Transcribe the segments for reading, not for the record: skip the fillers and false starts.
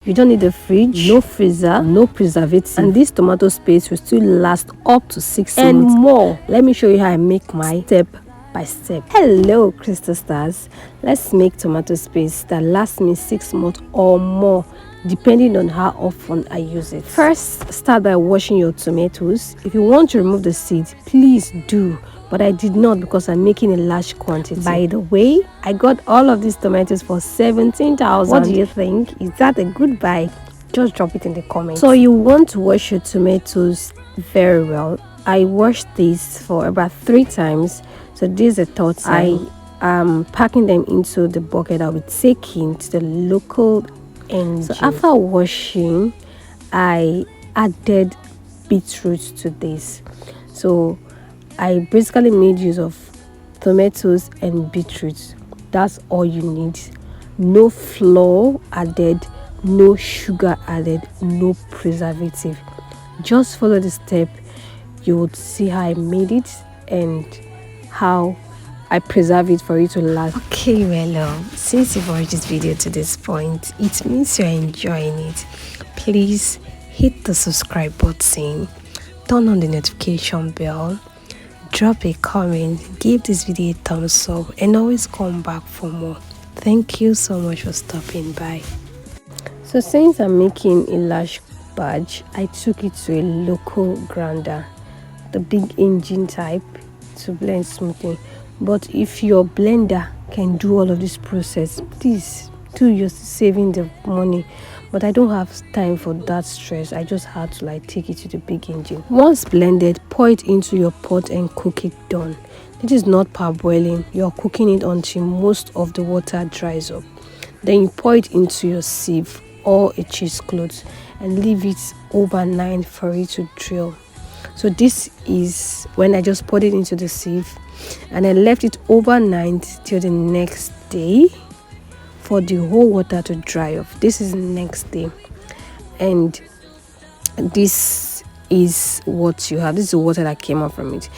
You don't need a fridge, no freezer, no preservatives, and this tomato paste will still last up to 6 months and more. Let me show you how I make my step by step. Hello crystal stars, let's make tomato paste that lasts me 6 months or more depending on how often I use it. First, start by washing your tomatoes. If you want to remove the seeds, please do, but I did not because I'm making a large quantity. By the way, I got all of these tomatoes for 17,000. What do you think? Is that a good buy? Just drop it in the comments. So you want to wash your tomatoes very well. I washed these for about 3 times, so this is the third time. I am packing them into the bucket I'll be taking to the local engine. So after washing, I added beetroot to this. So I basically made use of tomatoes and beetroot. That's all you need. No flour added, no sugar added, no preservative. Just follow the step. You would see how I made it and how I preserve it for you to last. Okay, well, since you've watched this video to this point, it means you're enjoying it. Please hit the subscribe button, turn on the notification bell, drop a comment, give this video a thumbs up, and always come back for more. Thank you so much for stopping by. So since I'm making a large batch, I took it to a local grinder, the big engine type, to blend smoothly. But if your blender can do all of this process, please do, you're saving the money. But I don't have time for that stress. I just had to take it to the big engine. Once blended, pour it into your pot and cook it done. This is not parboiling. You're cooking it until most of the water dries up. Then you pour it into your sieve or a cheesecloth and leave it overnight for it to drill. So this is when I just poured it into the sieve and I left it overnight till the next day for the whole water to dry off. This is the next day, and this is what you have. This is the water that came out from it.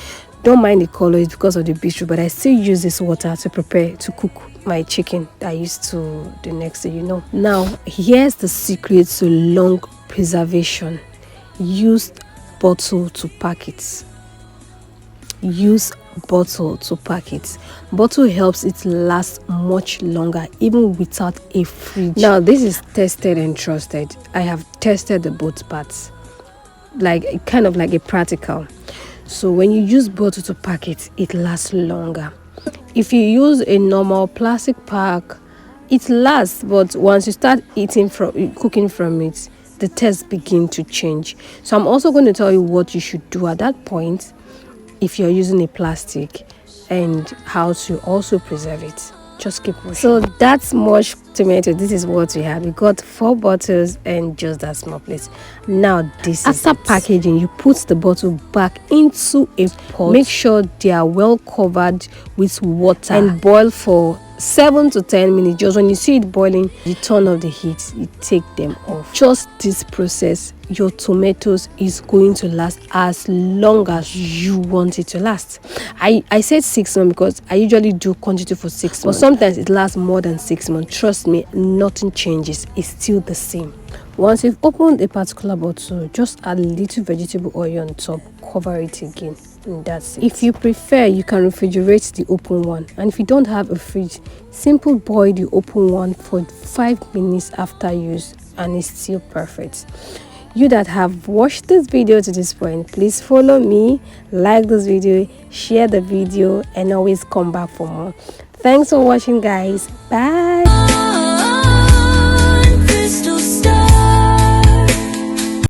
Don't mind the color, it's because of the beetroot, but I still use this water to prepare to cook my chicken that I used to the next day, Now here's the secret to long preservation. Use bottle to pack it. Use bottle to pack it. Bottle helps it last much longer even without a fridge. Now this is tested and trusted. I have tested the both parts, kind of like a practical. So when you use bottle to pack it, it lasts longer. If you use a normal plastic pack, it lasts, but once you start cooking from it, the taste begin to change. So I'm also going to tell you what you should do at that point if you're using a plastic and how to also preserve it. Just keep watching. So that's much tomato. This is what we have. We got 4 bottles and just that small plate. Now this after packaging, you put the bottle back into a pot. Make sure they are well covered with water and boil for 7 to 10 minutes. Just when you see it boiling, you turn off the heat, you take them off. Just this process, your tomatoes is going to last as long as you want it to last. I said 6 months because I usually do quantity for 6 months, but sometimes it lasts more than 6 months. Trust me, nothing changes. It's still the same. Once you've opened a particular bottle, just add a little vegetable oil on top, cover it again, and that's it. If you prefer, you can refrigerate the open one, and if you don't have a fridge, simply boil the open one for 5 minutes after use and it's still perfect. You that have watched this video to this point, please follow me, like this video, share the video, and always come back for more. Thanks for watching, guys. Bye.